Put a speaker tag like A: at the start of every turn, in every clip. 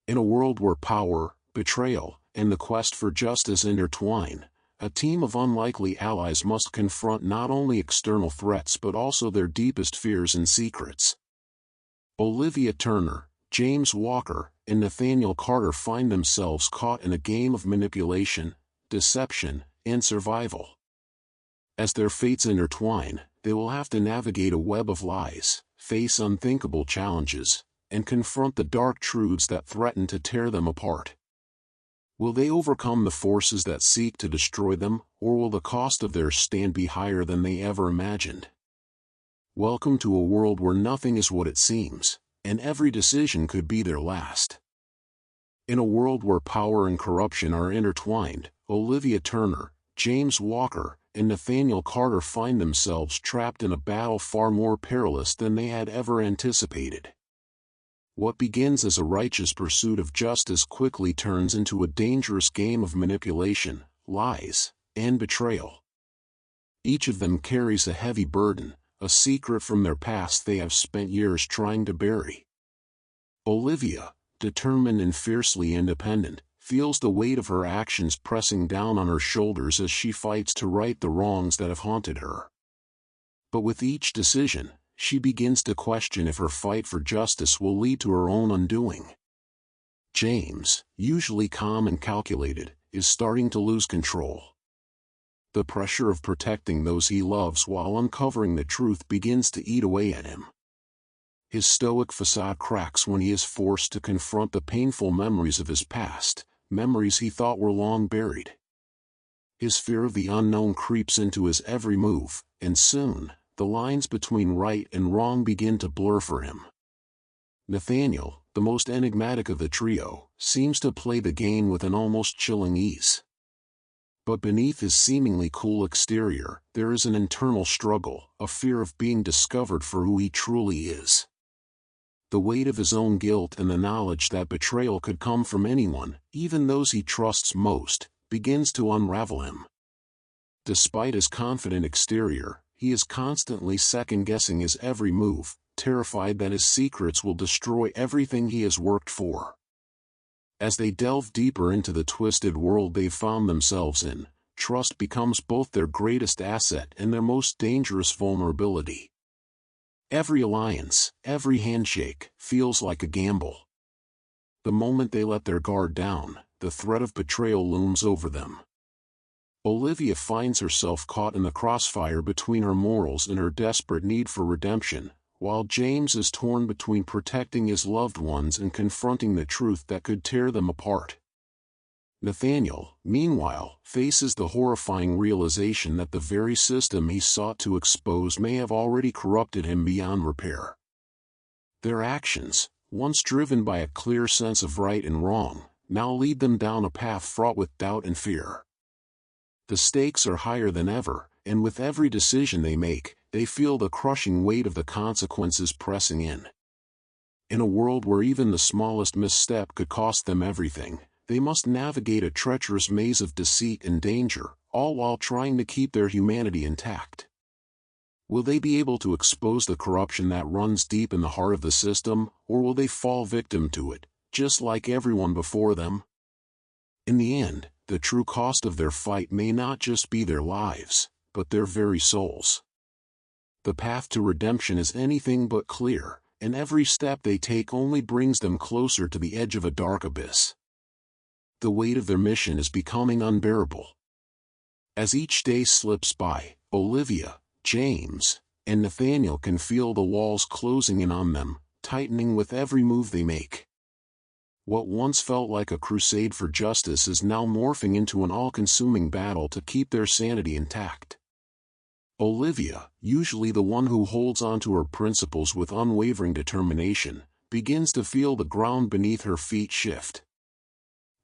A: In a world where power, betrayal, and the quest for justice intertwine, a team of unlikely allies must confront not only external threats but also their deepest fears and secrets. Olivia Turner, James Walker, and Nathaniel Carter find themselves caught in a game of manipulation, deception, and survival. As their fates intertwine, they will have to navigate a web of lies, face unthinkable challenges, and confront the dark truths that threaten to tear them apart. Will they overcome the forces that seek to destroy them, or will the cost of their stand be higher than they ever imagined? Welcome to a world where nothing is what it seems, and every decision could be their last. In a world where power and corruption are intertwined, Olivia Turner, James Walker, and Nathaniel Carter find themselves trapped in a battle far more perilous than they had ever anticipated. What begins as a righteous pursuit of justice quickly turns into a dangerous game of manipulation, lies, and betrayal. Each of them carries a heavy burden, a secret from their past they have spent years trying to bury. Olivia, determined and fiercely independent, feels the weight of her actions pressing down on her shoulders as she fights to right the wrongs that have haunted her. But with each decision, she begins to question if her fight for justice will lead to her own undoing. James, usually calm and calculated, is starting to lose control. The pressure of protecting those he loves while uncovering the truth begins to eat away at him. His stoic facade cracks when he is forced to confront the painful memories of his past, memories he thought were long buried. His fear of the unknown creeps into his every move, and soon, the lines between right and wrong begin to blur for him. Nathaniel, the most enigmatic of the trio, seems to play the game with an almost chilling ease. But beneath his seemingly cool exterior, there is an internal struggle, a fear of being discovered for who he truly is. The weight of his own guilt and the knowledge that betrayal could come from anyone, even those he trusts most, begins to unravel him. Despite his confident exterior, he is constantly second-guessing his every move, terrified that his secrets will destroy everything he has worked for. As they delve deeper into the twisted world they've found themselves in, trust becomes both their greatest asset and their most dangerous vulnerability. Every alliance, every handshake, feels like a gamble. The moment they let their guard down, the threat of betrayal looms over them. Olivia finds herself caught in the crossfire between her morals and her desperate need for redemption, while James is torn between protecting his loved ones and confronting the truth that could tear them apart. Nathaniel, meanwhile, faces the horrifying realization that the very system he sought to expose may have already corrupted him beyond repair. Their actions, once driven by a clear sense of right and wrong, now lead them down a path fraught with doubt and fear. The stakes are higher than ever, and with every decision they make, they feel the crushing weight of the consequences pressing in. In a world where even the smallest misstep could cost them everything, they must navigate a treacherous maze of deceit and danger, all while trying to keep their humanity intact. Will they be able to expose the corruption that runs deep in the heart of the system, or will they fall victim to it, just like everyone before them? In the end, the true cost of their fight may not just be their lives, but their very souls. The path to redemption is anything but clear, and every step they take only brings them closer to the edge of a dark abyss. The weight of their mission is becoming unbearable. As each day slips by, Olivia, James, and Nathaniel can feel the walls closing in on them, tightening with every move they make. What once felt like a crusade for justice is now morphing into an all-consuming battle to keep their sanity intact. Olivia, usually the one who holds on to her principles with unwavering determination, begins to feel the ground beneath her feet shift.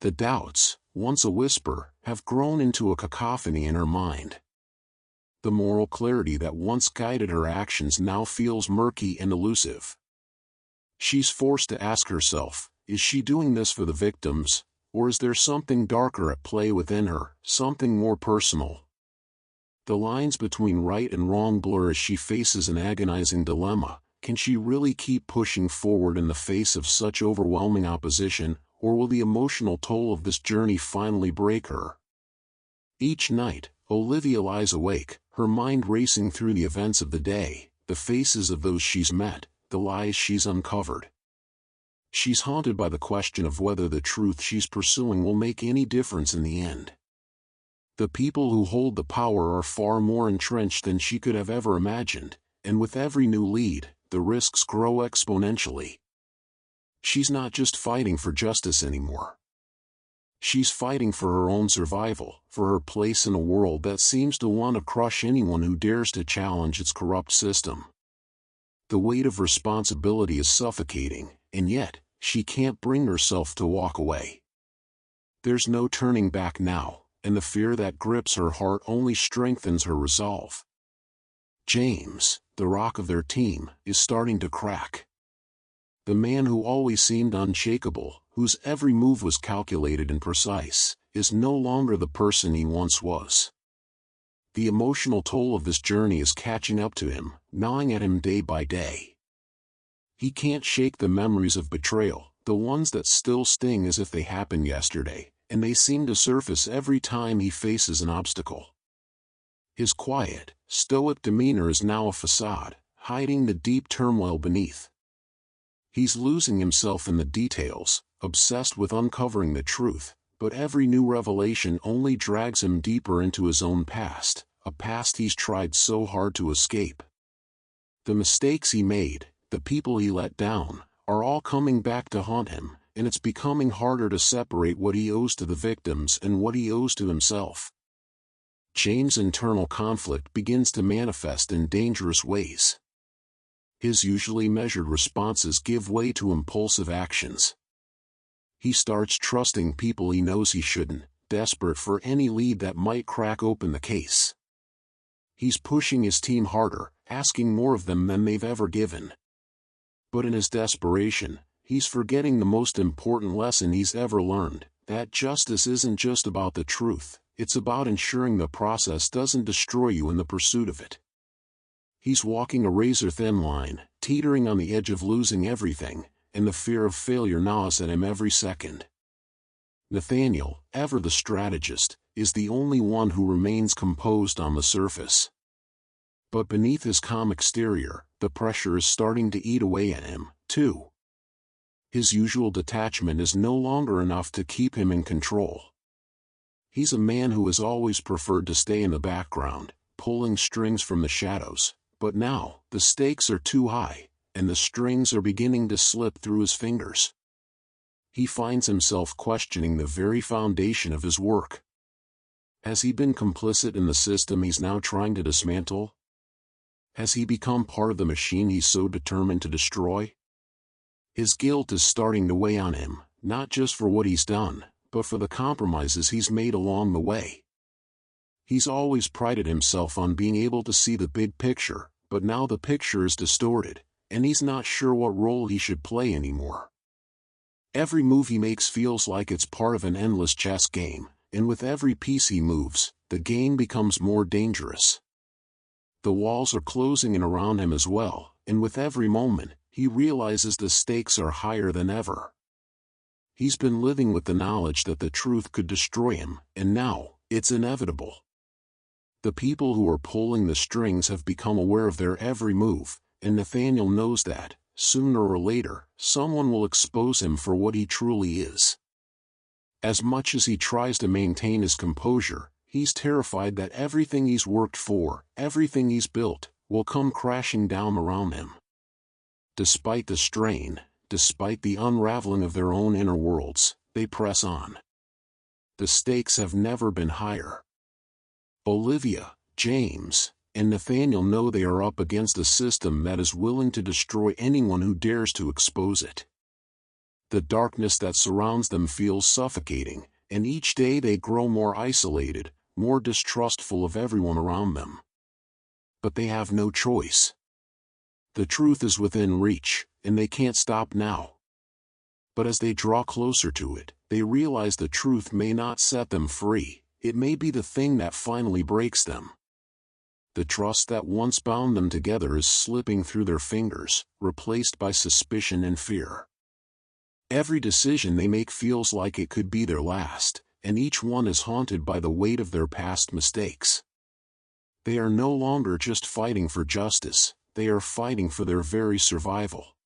A: The doubts, once a whisper, have grown into a cacophony in her mind. The moral clarity that once guided her actions now feels murky and elusive. She's forced to ask herself, is she doing this for the victims, or is there something darker at play within her, something more personal? The lines between right and wrong blur as she faces an agonizing dilemma. Can she really keep pushing forward in the face of such overwhelming opposition, or will the emotional toll of this journey finally break her? Each night, Olivia lies awake, her mind racing through the events of the day, the faces of those she's met, the lies she's uncovered. She's haunted by the question of whether the truth she's pursuing will make any difference in the end. The people who hold the power are far more entrenched than she could have ever imagined, and with every new lead, the risks grow exponentially. She's not just fighting for justice anymore. She's fighting for her own survival, for her place in a world that seems to want to crush anyone who dares to challenge its corrupt system. The weight of responsibility is suffocating, and yet, she can't bring herself to walk away. There's no turning back now, and the fear that grips her heart only strengthens her resolve. James, the rock of their team, is starting to crack. The man who always seemed unshakable, whose every move was calculated and precise, is no longer the person he once was. The emotional toll of this journey is catching up to him, gnawing at him day by day. He can't shake the memories of betrayal, the ones that still sting as if they happened yesterday, and they seem to surface every time he faces an obstacle. His quiet, stoic demeanor is now a facade, hiding the deep turmoil beneath. He's losing himself in the details, obsessed with uncovering the truth, but every new revelation only drags him deeper into his own past, a past he's tried so hard to escape. The mistakes he made, the people he let down, are all coming back to haunt him, and it's becoming harder to separate what he owes to the victims and what he owes to himself. James' internal conflict begins to manifest in dangerous ways. His usually measured responses give way to impulsive actions. He starts trusting people he knows he shouldn't, desperate for any lead that might crack open the case. He's pushing his team harder, asking more of them than they've ever given. But in his desperation, he's forgetting the most important lesson he's ever learned, that justice isn't just about the truth, it's about ensuring the process doesn't destroy you in the pursuit of it. He's walking a razor-thin line, teetering on the edge of losing everything, and the fear of failure gnaws at him every second. Nathaniel, ever the strategist, is the only one who remains composed on the surface. But beneath his calm exterior, the pressure is starting to eat away at him, too. His usual detachment is no longer enough to keep him in control. He's a man who has always preferred to stay in the background, pulling strings from the shadows, but now, the stakes are too high, and the strings are beginning to slip through his fingers. He finds himself questioning the very foundation of his work. Has he been complicit in the system he's now trying to dismantle? Has he become part of the machine he's so determined to destroy? His guilt is starting to weigh on him, not just for what he's done, but for the compromises he's made along the way. He's always prided himself on being able to see the big picture, but now the picture is distorted, and he's not sure what role he should play anymore. Every move he makes feels like it's part of an endless chess game, and with every piece he moves, the game becomes more dangerous. The walls are closing in around him as well, and with every moment, he realizes the stakes are higher than ever. He's been living with the knowledge that the truth could destroy him, and now, it's inevitable. The people who are pulling the strings have become aware of their every move, and Nathaniel knows that, sooner or later, someone will expose him for what he truly is. As much as he tries to maintain his composure, he's terrified that everything he's worked for, everything he's built, will come crashing down around him. Despite the strain, despite the unraveling of their own inner worlds, they press on. The stakes have never been higher. Olivia, James, and Nathaniel know they are up against a system that is willing to destroy anyone who dares to expose it. The darkness that surrounds them feels suffocating, and each day they grow more isolated, more distrustful of everyone around them. But they have no choice. The truth is within reach, and they can't stop now. But as they draw closer to it, they realize the truth may not set them free. It may be the thing that finally breaks them. The trust that once bound them together is slipping through their fingers, replaced by suspicion and fear. Every decision they make feels like it could be their last, and each one is haunted by the weight of their past mistakes. They are no longer just fighting for justice, they are fighting for their very survival.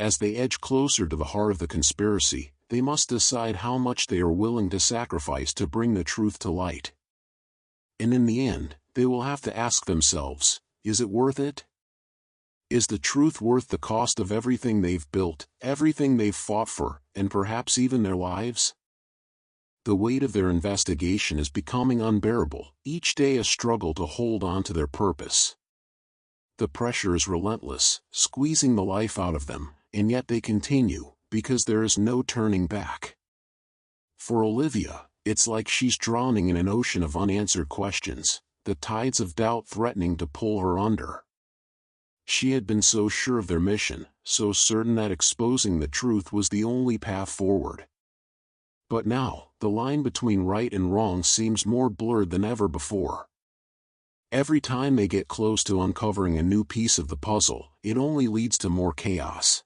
A: As they edge closer to the heart of the conspiracy, they must decide how much they are willing to sacrifice to bring the truth to light. And in the end, they will have to ask themselves, is it worth it? Is the truth worth the cost of everything they've built, everything they've fought for, and perhaps even their lives? The weight of their investigation is becoming unbearable, each day a struggle to hold on to their purpose. The pressure is relentless, squeezing the life out of them, and yet they continue, because there is no turning back. For Olivia, it's like she's drowning in an ocean of unanswered questions, the tides of doubt threatening to pull her under. She had been so sure of their mission, so certain that exposing the truth was the only path forward. But now, the line between right and wrong seems more blurred than ever before. Every time they get close to uncovering a new piece of the puzzle, it only leads to more chaos.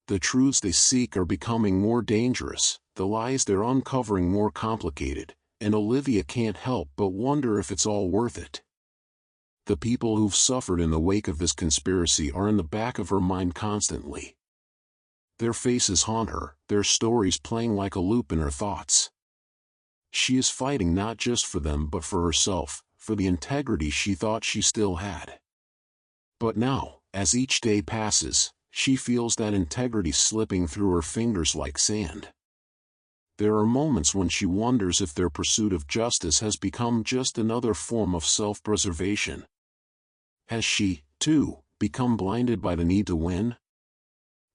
A: The truths they seek are becoming more dangerous, the lies they're uncovering more complicated, and Olivia can't help but wonder if it's all worth it. The people who've suffered in the wake of this conspiracy are in the back of her mind constantly. Their faces haunt her, their stories playing like a loop in her thoughts. She is fighting not just for them but for herself, for the integrity she thought she still had. But now, as each day passes, she feels that integrity slipping through her fingers like sand. There are moments when she wonders if their pursuit of justice has become just another form of self-preservation. Has she, too, become blinded by the need to win?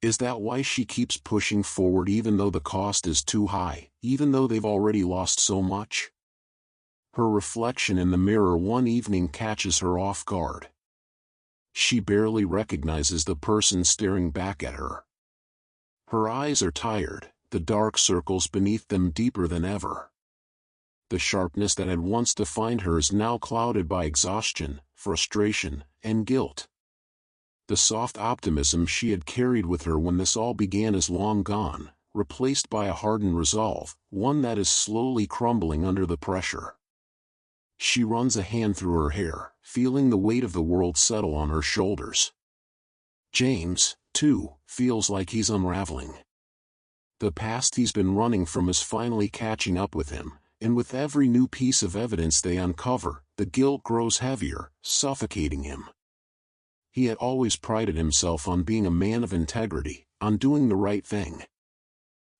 A: Is that why she keeps pushing forward even though the cost is too high, even though they've already lost so much? Her reflection in the mirror one evening catches her off guard. She barely recognizes the person staring back at her. Her eyes are tired, the dark circles beneath them deeper than ever. The sharpness that had once defined her is now clouded by exhaustion, frustration, and guilt. The soft optimism she had carried with her when this all began is long gone, replaced by a hardened resolve, one that is slowly crumbling under the pressure. She runs a hand through her hair, feeling the weight of the world settle on her shoulders. James, too, feels like he's unraveling. The past he's been running from is finally catching up with him, and with every new piece of evidence they uncover, the guilt grows heavier, suffocating him. He had always prided himself on being a man of integrity, on doing the right thing.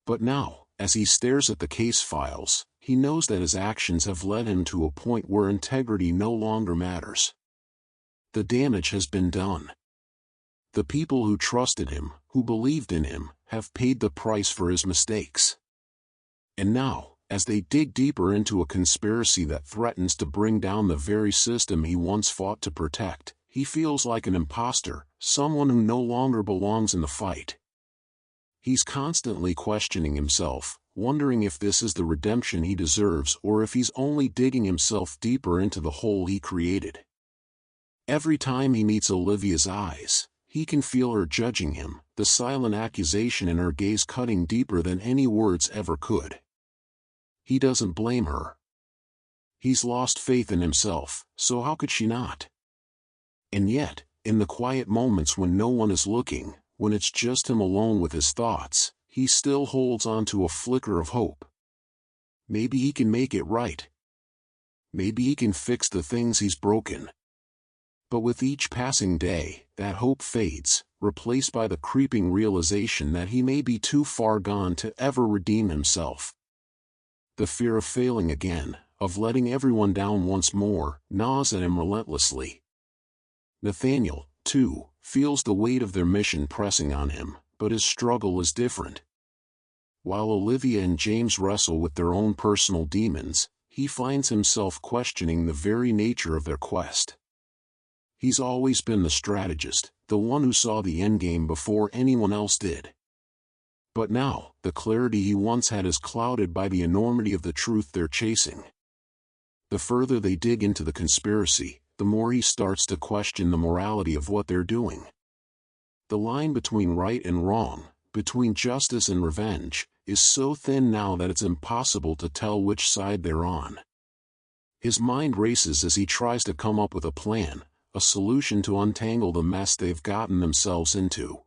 A: But now, as he stares at the case files, he knows that his actions have led him to a point where integrity no longer matters. The damage has been done. The people who trusted him, who believed in him, have paid the price for his mistakes. And now, as they dig deeper into a conspiracy that threatens to bring down the very system he once fought to protect, he feels like an imposter, someone who no longer belongs in the fight. He's constantly questioning himself, wondering if this is the redemption he deserves or if he's only digging himself deeper into the hole he created. Every time he meets Olivia's eyes, he can feel her judging him, the silent accusation in her gaze cutting deeper than any words ever could. He doesn't blame her. He's lost faith in himself, so how could she not? And yet, in the quiet moments when no one is looking, when it's just him alone with his thoughts, he still holds on to a flicker of hope. Maybe he can make it right. Maybe he can fix the things he's broken. But with each passing day, that hope fades, replaced by the creeping realization that he may be too far gone to ever redeem himself. The fear of failing again, of letting everyone down once more, gnaws at him relentlessly. Nathaniel, too, feels the weight of their mission pressing on him, but his struggle is different. While Olivia and James wrestle with their own personal demons, he finds himself questioning the very nature of their quest. He's always been the strategist, the one who saw the endgame before anyone else did. But now, the clarity he once had is clouded by the enormity of the truth they're chasing. The further they dig into the conspiracy, the more he starts to question the morality of what they're doing. The line between right and wrong, between justice and revenge, is so thin now that it's impossible to tell which side they're on. His mind races as he tries to come up with a plan, a solution to untangle the mess they've gotten themselves into.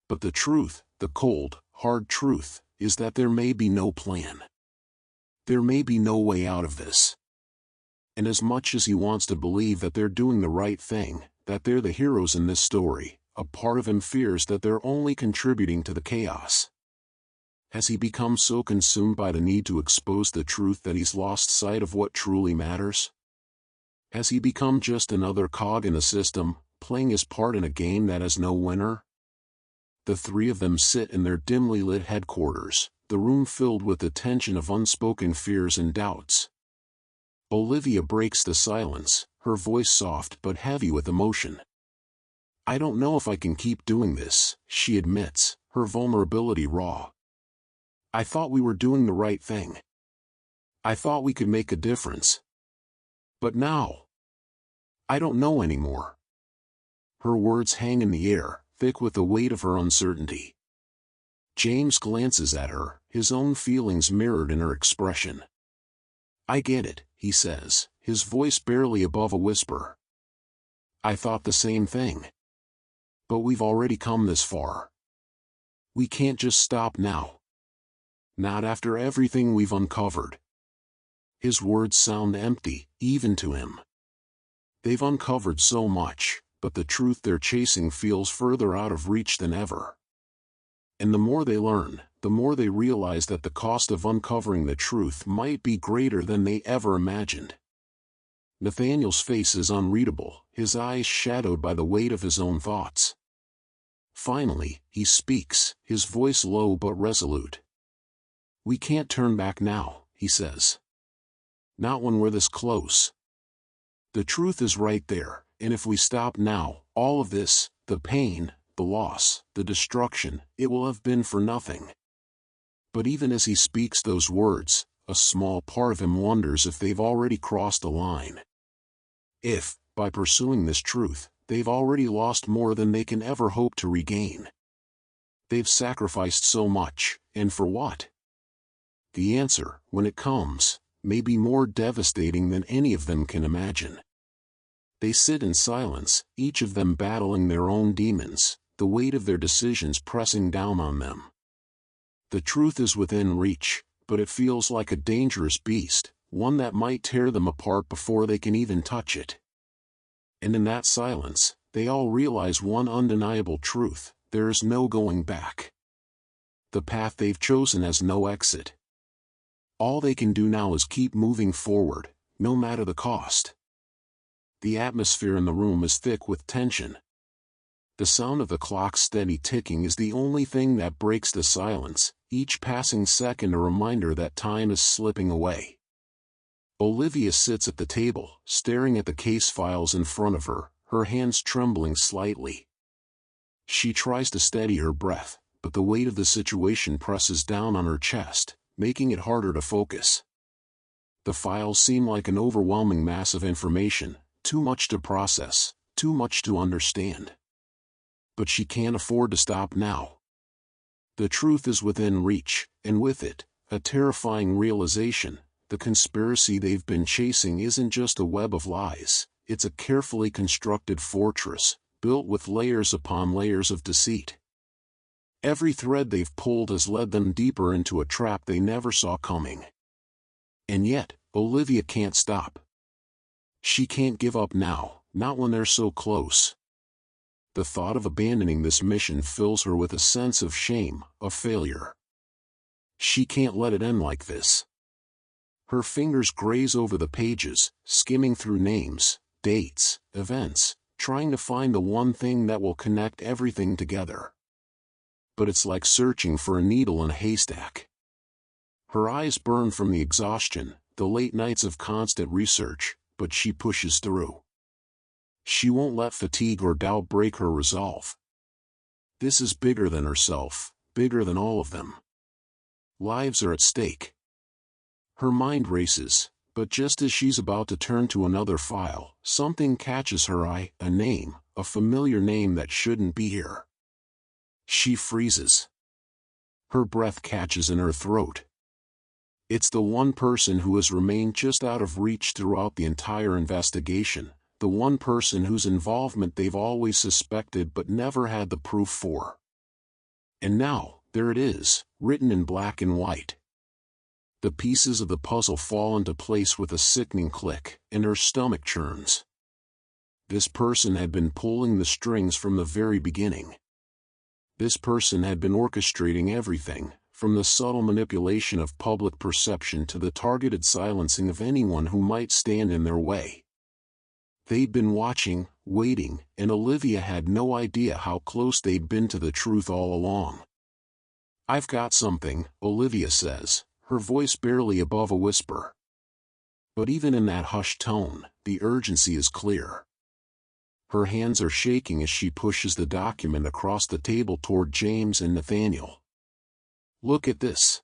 A: But the truth, the cold, hard truth, is that there may be no plan. There may be no way out of this. And as much as he wants to believe that they're doing the right thing, that they're the heroes in this story, a part of him fears that they're only contributing to the chaos. Has he become so consumed by the need to expose the truth that he's lost sight of what truly matters? Has he become just another cog in the system, playing his part in a game that has no winner? The three of them sit in their dimly lit headquarters, the room filled with the tension of unspoken fears and doubts. Olivia breaks the silence, her voice soft but heavy with emotion. "I don't know if I can keep doing this," she admits, her vulnerability raw. "I thought we were doing the right thing. I thought we could make a difference. But now, I don't know anymore." Her words hang in the air, thick with the weight of her uncertainty. James glances at her, his own feelings mirrored in her expression. "I get it," he says, his voice barely above a whisper. "I thought the same thing. But we've already come this far. We can't just stop now. Not after everything we've uncovered." His words sound empty, even to him. They've uncovered so much, but the truth they're chasing feels further out of reach than ever. And the more they learn, the more they realize that the cost of uncovering the truth might be greater than they ever imagined. Nathaniel's face is unreadable, his eyes shadowed by the weight of his own thoughts. Finally, he speaks, his voice low but resolute. "We can't turn back now," he says. "Not when we're this close. The truth is right there, and if we stop now, all of this, the pain, the loss, the destruction, it will have been for nothing." But even as he speaks those words, a small part of him wonders if they've already crossed a line. If, by pursuing this truth, they've already lost more than they can ever hope to regain. They've sacrificed so much, and for what? The answer, when it comes, may be more devastating than any of them can imagine. They sit in silence, each of them battling their own demons, the weight of their decisions pressing down on them. The truth is within reach, but it feels like a dangerous beast, one that might tear them apart before they can even touch it. And in that silence, they all realize one undeniable truth: there is no going back. The path they've chosen has no exit. All they can do now is keep moving forward, no matter the cost. The atmosphere in the room is thick with tension. The sound of the clock's steady ticking is the only thing that breaks the silence, each passing second a reminder that time is slipping away. Olivia sits at the table, staring at the case files in front of her, her hands trembling slightly. She tries to steady her breath, but the weight of the situation presses down on her chest, making it harder to focus. The files seem like an overwhelming mass of information, too much to process, too much to understand. But she can't afford to stop now. The truth is within reach, and with it, a terrifying realization: the conspiracy they've been chasing isn't just a web of lies, it's a carefully constructed fortress, built with layers upon layers of deceit. Every thread they've pulled has led them deeper into a trap they never saw coming. And yet, Olivia can't stop. She can't give up now, not when they're so close. The thought of abandoning this mission fills her with a sense of shame, of failure. She can't let it end like this. Her fingers graze over the pages, skimming through names, dates, events, trying to find the one thing that will connect everything together. But it's like searching for a needle in a haystack. Her eyes burn from the exhaustion, the late nights of constant research, but she pushes through. She won't let fatigue or doubt break her resolve. This is bigger than herself, bigger than all of them. Lives are at stake. Her mind races, but just as she's about to turn to another file, something catches her eye, a name, a familiar name that shouldn't be here. She freezes. Her breath catches in her throat. It's the one person who has remained just out of reach throughout the entire investigation, the one person whose involvement they've always suspected but never had the proof for. And now, there it is, written in black and white. The pieces of the puzzle fall into place with a sickening click, and her stomach churns. This person had been pulling the strings from the very beginning. This person had been orchestrating everything, from the subtle manipulation of public perception to the targeted silencing of anyone who might stand in their way. They'd been watching, waiting, and Olivia had no idea how close they'd been to the truth all along. "I've got something," Olivia says, her voice barely above a whisper. But even in that hushed tone, the urgency is clear. Her hands are shaking as she pushes the document across the table toward James and Nathaniel. "Look at this."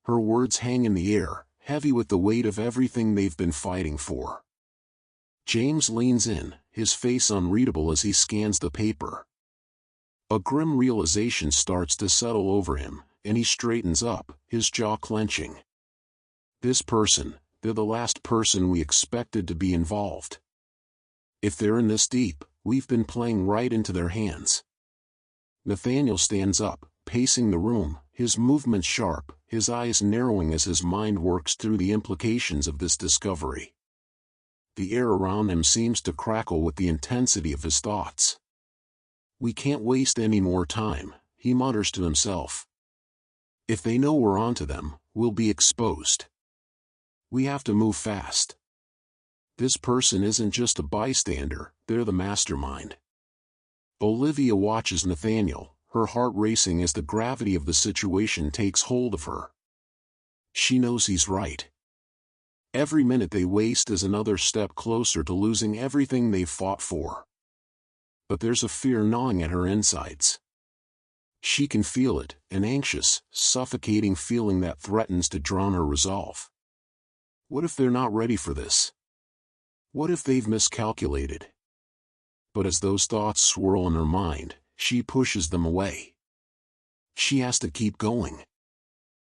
A: Her words hang in the air, heavy with the weight of everything they've been fighting for. James leans in, his face unreadable as he scans the paper. A grim realization starts to settle over him, and he straightens up, his jaw clenching. This person, they're the last person we expected to be involved. If they're in this deep, we've been playing right into their hands. Nathaniel stands up, pacing the room, his movements sharp, his eyes narrowing as his mind works through the implications of this discovery. The air around him seems to crackle with the intensity of his thoughts. "We can't waste any more time," he mutters to himself. "If they know we're onto them, we'll be exposed. We have to move fast. This person isn't just a bystander, they're the mastermind." Olivia watches Nathaniel, her heart racing as the gravity of the situation takes hold of her. She knows he's right. Every minute they waste is another step closer to losing everything they've fought for. But there's a fear gnawing at her insides. She can feel it, an anxious, suffocating feeling that threatens to drown her resolve. What if they're not ready for this? What if they've miscalculated? But as those thoughts swirl in her mind, she pushes them away. She has to keep going.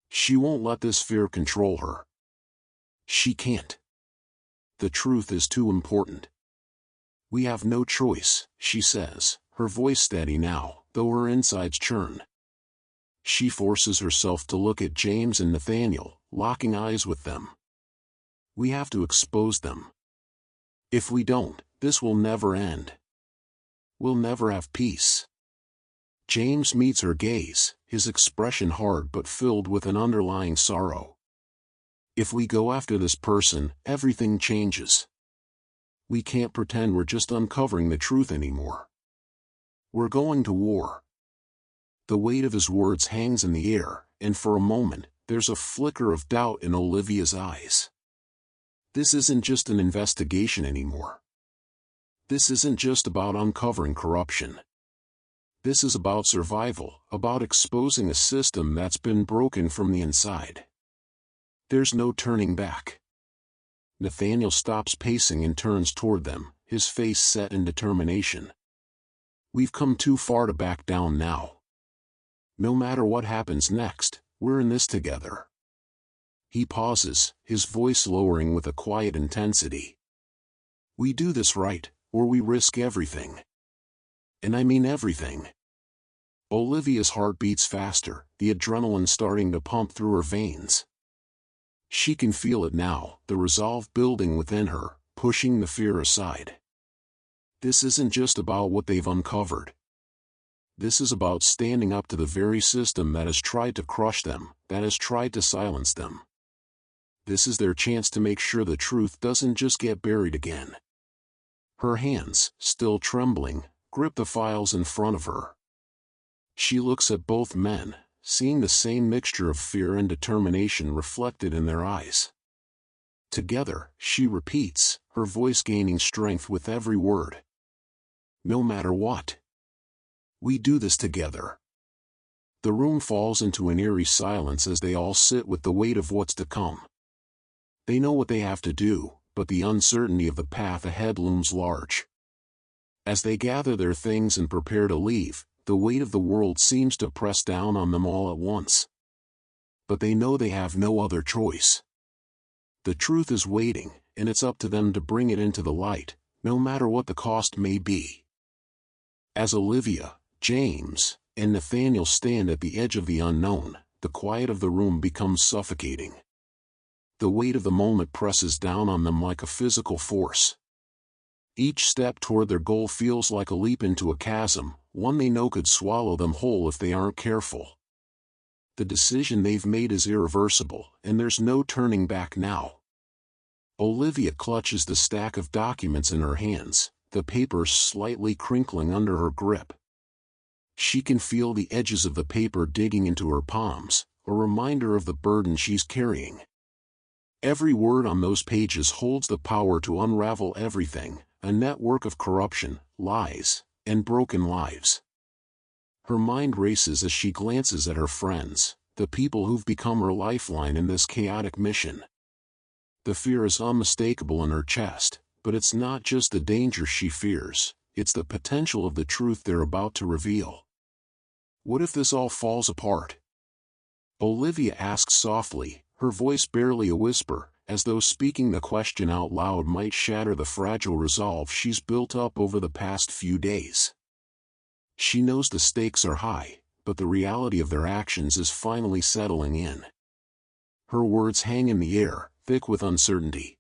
A: She won't let this fear control her. She can't. The truth is too important. "We have no choice," she says, her voice steady now, though her insides churn. She forces herself to look at James and Nathaniel, locking eyes with them. "We have to expose them. If we don't, this will never end. We'll never have peace." James meets her gaze, his expression hard but filled with an underlying sorrow. "If we go after this person, everything changes. We can't pretend we're just uncovering the truth anymore. We're going to war." The weight of his words hangs in the air, and for a moment, there's a flicker of doubt in Olivia's eyes. This isn't just an investigation anymore. This isn't just about uncovering corruption. This is about survival, about exposing a system that's been broken from the inside. There's no turning back. Nathaniel stops pacing and turns toward them, his face set in determination. "We've come too far to back down now. No matter what happens next, we're in this together." He pauses, his voice lowering with a quiet intensity. "We do this right, or we risk everything. And I mean everything." Olivia's heart beats faster, the adrenaline starting to pump through her veins. She can feel it now, the resolve building within her, pushing the fear aside. This isn't just about what they've uncovered. This is about standing up to the very system that has tried to crush them, that has tried to silence them. This is their chance to make sure the truth doesn't just get buried again. Her hands, still trembling, grip the files in front of her. She looks at both men, seeing the same mixture of fear and determination reflected in their eyes. Together, she repeats, her voice gaining strength with every word. "No matter what. We do this together." The room falls into an eerie silence as they all sit with the weight of what's to come. They know what they have to do, but the uncertainty of the path ahead looms large. As they gather their things and prepare to leave, The weight of the world seems to press down on them all at once. But they know they have no other choice. The truth is waiting, and it's up to them to bring it into the light, no matter what the cost may be. As Olivia, James, and Nathaniel stand at the edge of the unknown, the quiet of the room becomes suffocating. The weight of the moment presses down on them like a physical force. Each step toward their goal feels like a leap into a chasm, one they know could swallow them whole if they aren't careful. The decision they've made is irreversible, and there's no turning back now. Olivia clutches the stack of documents in her hands, the papers slightly crinkling under her grip. She can feel the edges of the paper digging into her palms, a reminder of the burden she's carrying. Every word on those pages holds the power to unravel everything, a network of corruption, lies, and broken lives. Her mind races as she glances at her friends, the people who've become her lifeline in this chaotic mission. The fear is unmistakable in her chest, but it's not just the danger she fears, it's the potential of the truth they're about to reveal. What if this all falls apart? Olivia asks softly, her voice barely a whisper, as though speaking the question out loud might shatter the fragile resolve she's built up over the past few days. She knows the stakes are high, but the reality of their actions is finally settling in. Her words hang in the air, thick with uncertainty.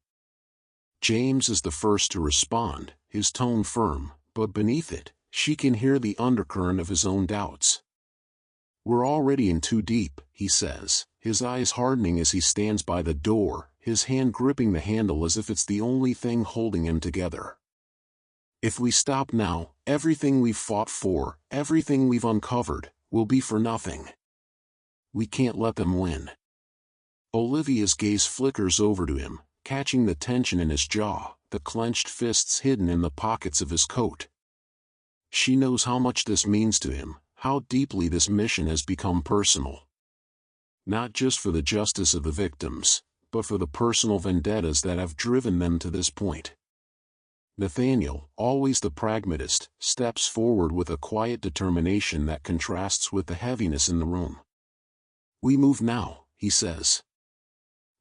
A: James is the first to respond, his tone firm, but beneath it, she can hear the undercurrent of his own doubts. "We're already in too deep," he says, his eyes hardening as he stands by the door, his hand gripping the handle as if it's the only thing holding him together. "If we stop now, everything we've fought for, everything we've uncovered, will be for nothing. We can't let them win." Olivia's gaze flickers over to him, catching the tension in his jaw, the clenched fists hidden in the pockets of his coat. She knows how much this means to him, how deeply this mission has become personal. Not just for the justice of the victims, but for the personal vendettas that have driven them to this point. Nathaniel, always the pragmatist, steps forward with a quiet determination that contrasts with the heaviness in the room. "We move now," he says.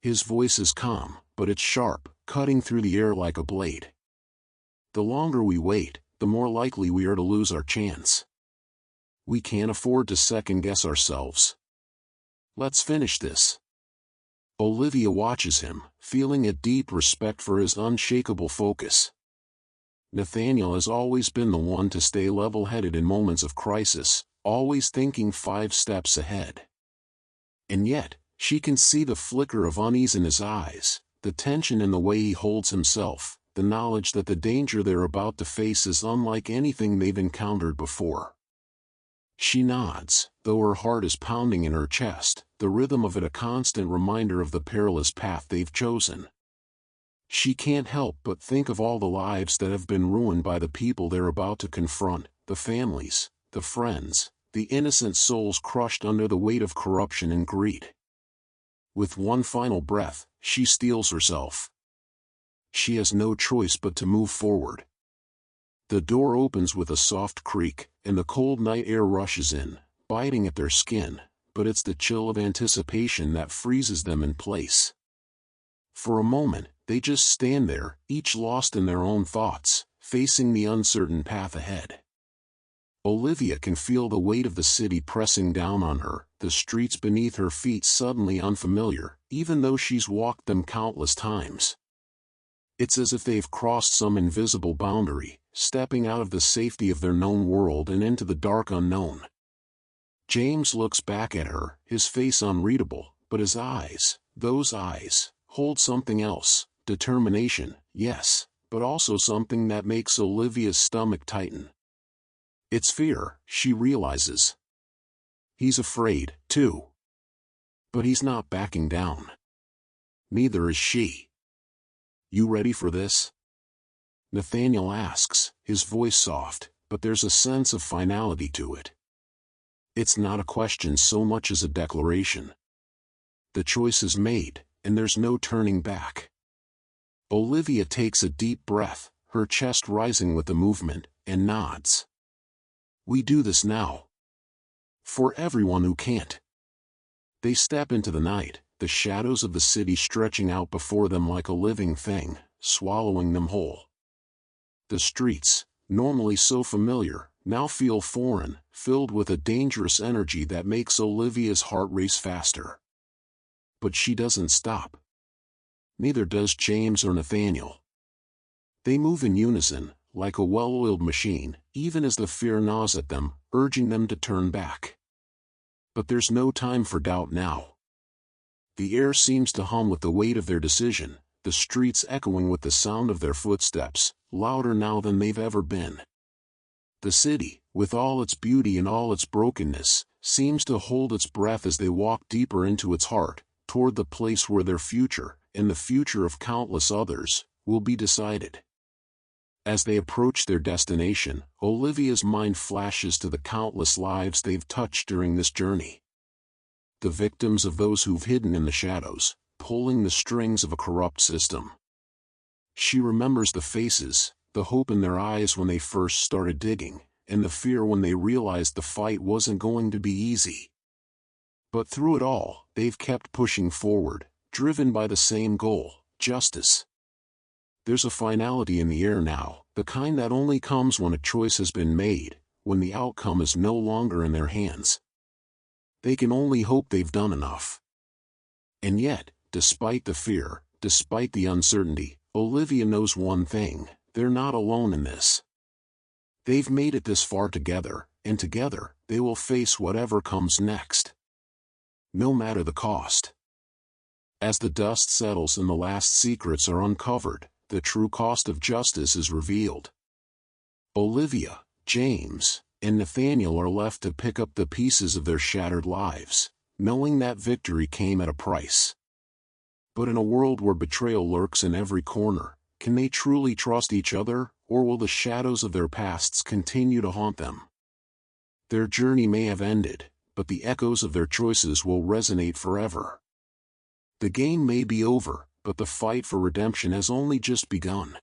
A: His voice is calm, but it's sharp, cutting through the air like a blade. "The longer we wait, the more likely we are to lose our chance. We can't afford to second-guess ourselves. Let's finish this." Olivia watches him, feeling a deep respect for his unshakable focus. Nathaniel has always been the one to stay level-headed in moments of crisis, always thinking 5 steps ahead. And yet, she can see the flicker of unease in his eyes, the tension in the way he holds himself, the knowledge that the danger they're about to face is unlike anything they've encountered before. She nods, though her heart is pounding in her chest, the rhythm of it a constant reminder of the perilous path they've chosen. She can't help but think of all the lives that have been ruined by the people they're about to confront, the families, the friends, the innocent souls crushed under the weight of corruption and greed. With one final breath, she steels herself. She has no choice but to move forward. The door opens with a soft creak, and the cold night air rushes in, biting at their skin, but it's the chill of anticipation that freezes them in place. For a moment, they just stand there, each lost in their own thoughts, facing the uncertain path ahead. Olivia can feel the weight of the city pressing down on her, the streets beneath her feet suddenly unfamiliar, even though she's walked them countless times. It's as if they've crossed some invisible boundary, stepping out of the safety of their known world and into the dark unknown. James looks back at her, his face unreadable, but his eyes, those eyes, hold something else, determination, yes, but also something that makes Olivia's stomach tighten. It's fear, she realizes. He's afraid, too. But he's not backing down. Neither is she. "You ready for this?" Nathaniel asks, his voice soft, but there's a sense of finality to it. It's not a question so much as a declaration. The choice is made, and there's no turning back. Olivia takes a deep breath, her chest rising with the movement, and nods. We do this now. For everyone who can't. They step into the night, the shadows of the city stretching out before them like a living thing, swallowing them whole. The streets, normally so familiar, now feel foreign, filled with a dangerous energy that makes Olivia's heart race faster. But she doesn't stop. Neither does James or Nathaniel. They move in unison, like a well-oiled machine, even as the fear gnaws at them, urging them to turn back. But there's no time for doubt now. The air seems to hum with the weight of their decision, the streets echoing with the sound of their footsteps, louder now than they've ever been. The city, with all its beauty and all its brokenness, seems to hold its breath as they walk deeper into its heart, toward the place where their future, and the future of countless others, will be decided. As they approach their destination, Olivia's mind flashes to the countless lives they've touched during this journey. The victims of those who've hidden in the shadows, pulling the strings of a corrupt system. She remembers the faces, the hope in their eyes when they first started digging, and the fear when they realized the fight wasn't going to be easy. But through it all, they've kept pushing forward, driven by the same goal, justice. There's a finality in the air now, the kind that only comes when a choice has been made, when the outcome is no longer in their hands. They can only hope they've done enough. And yet, despite the fear, despite the uncertainty, Olivia knows one thing: they're not alone in this. They've made it this far together, and together, they will face whatever comes next. No matter the cost. As the dust settles and the last secrets are uncovered, the true cost of justice is revealed. Olivia, James, and Nathaniel are left to pick up the pieces of their shattered lives, knowing that victory came at a price. But in a world where betrayal lurks in every corner, can they truly trust each other, or will the shadows of their pasts continue to haunt them? Their journey may have ended, but the echoes of their choices will resonate forever. The game may be over, but the fight for redemption has only just begun.